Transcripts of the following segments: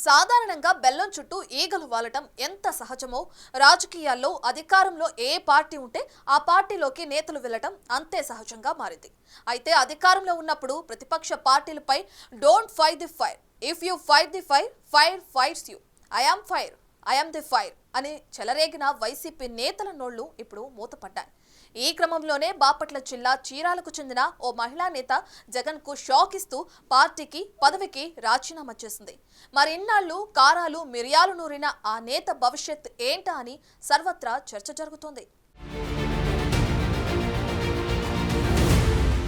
సాధారణంగా బెల్లం చుట్టూ ఈగలు వాలటం ఎంత సహజమో రాజకీయాల్లో అధికారంలో ఏ పార్టీ ఉంటే ఆ పార్టీలోకి నేతలు వెళ్లటం అంతే సహజంగా మారింది. అయితే అధికారంలో ఉన్నప్పుడు ప్రతిపక్ష పార్టీలపై don't fight the fire, if you fight the fire, fire fights you, I am the fire అని చెలరేగిన వైసీపీ నేతల నోళ్లు ఇప్పుడు మూతపడ్డాయి. ఈ క్రమంలోనే బాపట్ల జిల్లా చీరాలకు చెందిన ఓ మహిళా నేత జగన్ కు షాక్ ఇస్తూ పార్టీకి పదవికి రాజీనామా చేసింది. మరిన్నాళ్లు కారాలు మిరియాలు నూరిన ఆ నేత భవిష్యత్ ఏంటా అని సర్వత్రా చర్చ జరుగుతోంది.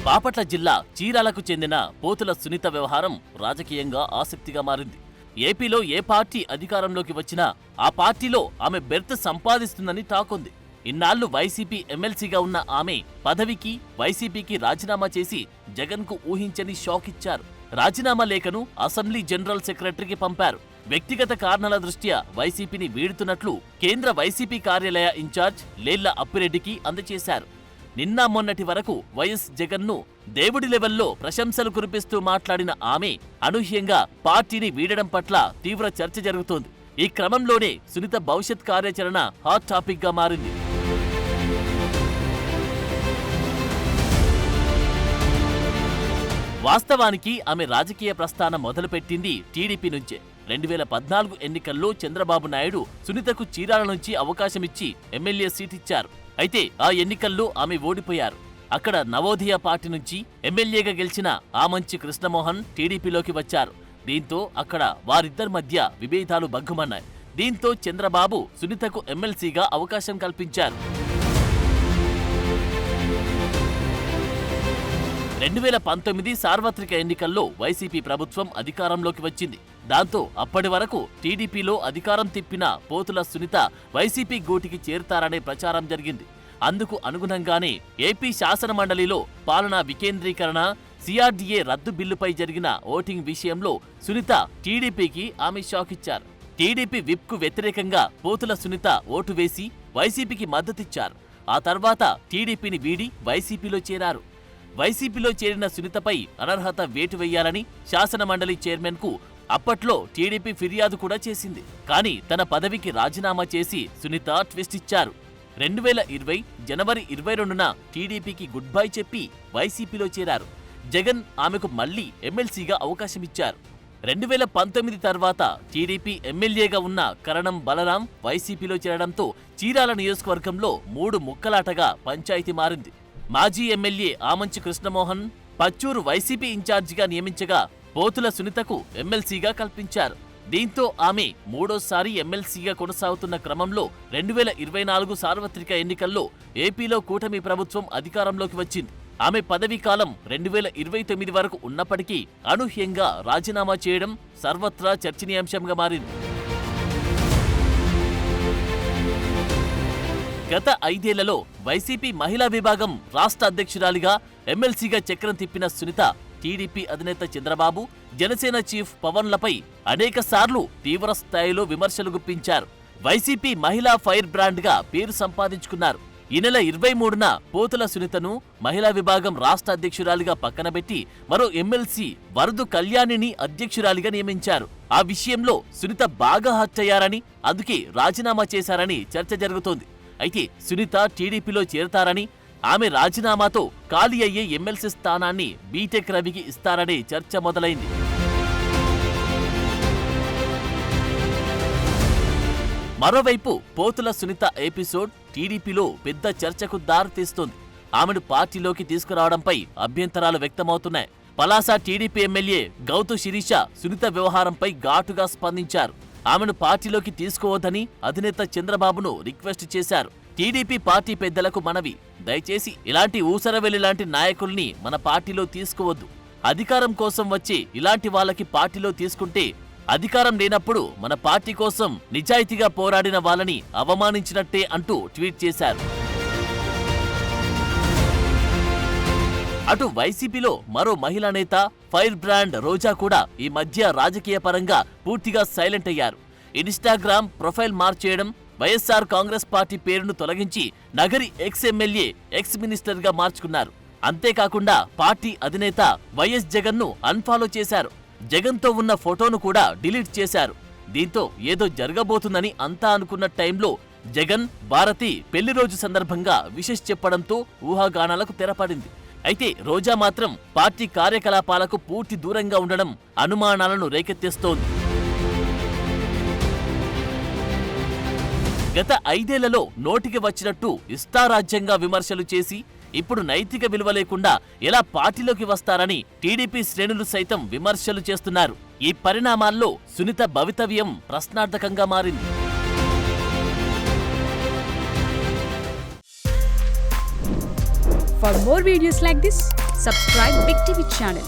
బాపట్ల జిల్లా చీరాలకు చెందిన పోతుల సునీత వ్యవహారం రాజకీయంగా ఆసక్తిగా మారింది. ఏపీలో ఏ పార్టీ అధికారంలోకి వచ్చినా ఆ పార్టీలో ఆమె బెర్త్ సంపాదిస్తుందని టాక్ ఉంది. ఇన్నాళ్లు వైసీపీ ఎమ్మెల్సీగా ఉన్న ఆమె పదవికి వైసీపీకి రాజీనామా చేసి జగన్ కు ఊహించని షాక్ ఇచ్చారు. రాజీనామా లేఖను అసెంబ్లీ జనరల్ సెక్రటరీకి పంపారు. వ్యక్తిగత కారణాల దృష్ట్యా వైసీపీని వీడుతున్నట్లు కేంద్ర వైసీపీ కార్యాలయ ఇన్ఛార్జ్ లేళ్ల అప్పిరెడ్డికి అందజేశారు. నిన్న మొన్నటి వరకు వైఎస్ జగన్ను దేవుడి లెవెల్లో ప్రశంసలు కురిపిస్తూ మాట్లాడిన ఆమె అనూహ్యంగా పార్టీని వీడడం పట్ల తీవ్ర చర్చ జరుగుతోంది. ఈ క్రమంలోనే సునీత భవిష్యత్ కార్యాచరణ హాట్ టాపిక్ గా మారింది. వాస్తవానికి ఆమె రాజకీయ ప్రస్థానం మొదలుపెట్టింది టీడీపీ నుంచే. 2014 ఎన్నికల్లో చంద్రబాబు నాయుడు సునీతకు చీరాల నుంచి అవకాశమిచ్చి ఎమ్మెల్యే సీటిచ్చారు. అయితే ఆ ఎన్నికల్లో ఆమె ఓడిపోయారు. అక్కడ నవోదయ పార్టీ నుంచి ఎమ్మెల్యేగా గెలిచిన ఆమంచి కృష్ణమోహన్ టీడీపీలోకి వచ్చారు. దీంతో అక్కడ వారిద్దరి మధ్య విభేదాలు బగ్గుమన్నాయి. దీంతో చంద్రబాబు సునీతకు ఎమ్మెల్సీగా అవకాశం కల్పించారు. 2019 సార్వత్రిక ఎన్నికల్లో వైసీపీ ప్రభుత్వం అధికారంలోకి వచ్చింది. దాంతో అప్పటి వరకు టీడీపీలో అధికారం తిప్పిన పోతుల సునీత వైసీపీ గూటికి చేరుతారనే ప్రచారం జరిగింది. అందుకు అనుగుణంగానే ఏపీ శాసనమండలిలో పాలనా వికేంద్రీకరణ, సిఆర్డీఏ రద్దు బిల్లుపై జరిగిన ఓటింగ్ విషయంలో సునీత టీడీపీకి ఆమె షాక్ ఇచ్చారు. టీడీపీ విప్కు వ్యతిరేకంగా పోతుల సునీత ఓటు వేసి వైసీపీకి మద్దతిచ్చారు. ఆ తర్వాత టీడీపీని వీడి వైసీపీలో చేరారు. వైసీపీలో చేరిన సునీతపై అనర్హత వేటు వేయాలని శాసనమండలి చైర్మన్ కు అప్పట్లో టీడీపీ ఫిర్యాదు కూడా చేసింది. కానీ తన పదవికి రాజీనామా చేసి సునీత ట్విస్ట్ ఇచ్చారు. 2020 జనవరి 22న టీడీపీకి గుడ్ బై చెప్పి వైసీపీలో చేరారు. జగన్ ఆమెకు మళ్లీ ఎమ్మెల్సీగా అవకాశమిచ్చారు. 2019 తర్వాత టీడీపీ ఎమ్మెల్యేగా ఉన్న కరణం బలరాం వైసీపీలో చేరడంతో చీరాల నియోజకవర్గంలో 3 ముక్కలాటగా పంచాయతీ మారింది. మాజీ ఎమ్మెల్యే ఆమంచి కృష్ణమోహన్ పచ్చూరు వైసీపీ ఇన్ఛార్జిగా నియమించగా పోతుల సునీతకు ఎమ్మెల్సీగా కల్పించారు. దీంతో ఆమె మూడోసారి ఎమ్మెల్సీగా కొనసాగుతున్న క్రమంలో 2024 సార్వత్రిక ఎన్నికల్లో ఏపీలో కూటమి ప్రభుత్వం అధికారంలోకి వచ్చింది. ఆమె పదవీ కాలం 2029 వరకు ఉన్నప్పటికీ అనూహ్యంగా రాజీనామా చేయడం సర్వత్రా చర్చనీయాంశంగా మారింది. గత 5 ఏళ్లలో వైసీపీ మహిళా విభాగం రాష్ట్ర అధ్యక్షురాలిగా ఎమ్మెల్సీగా చక్రం తిప్పిన సునీత టీడీపీ అధినేత చంద్రబాబు, జనసేన చీఫ్ పవన్లపై అనేక సార్లు తీవ్ర స్థాయిలో విమర్శలు గుప్పించారు. వైసీపీ మహిళా ఫైర్ బ్రాండ్ గా పేరు సంపాదించుకున్నారు. ఈ నెల 23న పోతుల సునీతను మహిళా విభాగం రాష్ట్ర అధ్యక్షురాలిగా పక్కనబెట్టి మరో ఎమ్మెల్సీ వరదు కళ్యాణిని అధ్యక్షురాలిగా నియమించారు. ఆ విషయంలో సునీత బాగా హర్ట్ అయ్యారని, అందుకే రాజీనామా చేశారని చర్చ జరుగుతోంది. అయితే సునీత టీడీపీలో చేరతారని, ఆమె రాజీనామాతో ఖాళీ అయ్యే ఎమ్మెల్సీ స్థానాన్ని బీటెక్ రవికి ఇస్తారనే చర్చ మొదలైంది. మరోవైపు పోతుల సునీత ఎపిసోడ్ టీడీపీలో పెద్ద చర్చకు దారితీస్తోంది. ఆమెను పార్టీలోకి తీసుకురావడంపై అభ్యంతరాలు వ్యక్తమవుతున్నాయి. పలాస టీడీపీ ఎమ్మెల్యే గౌతు శిరీష సునీత వ్యవహారంపై ఘాటుగా స్పందించారు. ఆమెను పార్టీలోకి తీసుకోవద్దని అధినేత చంద్రబాబును రిక్వెస్ట్ చేశారు. టీడీపీ పార్టీ పెద్దలకు మనవి, దయచేసి ఇలాంటి ఊసరవెల్లి లాంటి నాయకుల్ని మన పార్టీలో తీసుకోవద్దు. అధికారం కోసం వచ్చి ఇలాంటి వాళ్ళకి పార్టీలో తీసుకుంటే అధికారం లేనప్పుడు మన పార్టీ కోసం నిజాయితీగా పోరాడిన వాళ్ళని అవమానించినట్టే అంటూ ట్వీట్ చేశారు. అటు వైసీపీలో మరో మహిళా నేత ఫైర్ బ్రాండ్ రోజా కూడా ఈ మధ్య రాజకీయ పరంగా పూర్తిగా సైలెంట్ అయ్యారు. ఇన్స్టాగ్రామ్ ప్రొఫైల్ మార్చేయడం, వైఎస్ఆర్ కాంగ్రెస్ పార్టీ పేరును తొలగించి Nagari ex MLA, ex minister గా మార్చుకున్నారు. అంతేకాకుండా పార్టీ అధినేత వైఎస్ జగన్ ను అన్ఫాలో చేశారు. జగన్తో ఉన్న ఫోటోను కూడా డిలీట్ చేశారు. దీంతో ఏదో జరగబోతుందని అంతా అనుకున్న టైంలో జగన్, భారతి పెళ్లి రోజు సందర్భంగా విషెస్ చెప్పడంతో ఊహాగానాలకు తెరపడింది. అయితే రోజా మాత్రం పార్టీ కార్యకలాపాలకు పూర్తి దూరంగా ఉండడం అనుమానాలను రేకెత్తిస్తోంది. గత 5 ఏళ్లలో నోటికి వచ్చినట్టు ఇష్టారాజ్యంగా విమర్శలు చేసి ఇప్పుడు నైతిక విలువ లేకుండా ఎలా పార్టీలోకి వస్తారని టీడీపీ శ్రేణులు సైతం విమర్శలు చేస్తున్నారు. ఈ పరిణామాల్లో సునీత భవితవ్యం ప్రశ్నార్థకంగా మారింది. For more videos like this, subscribe Big TV channel.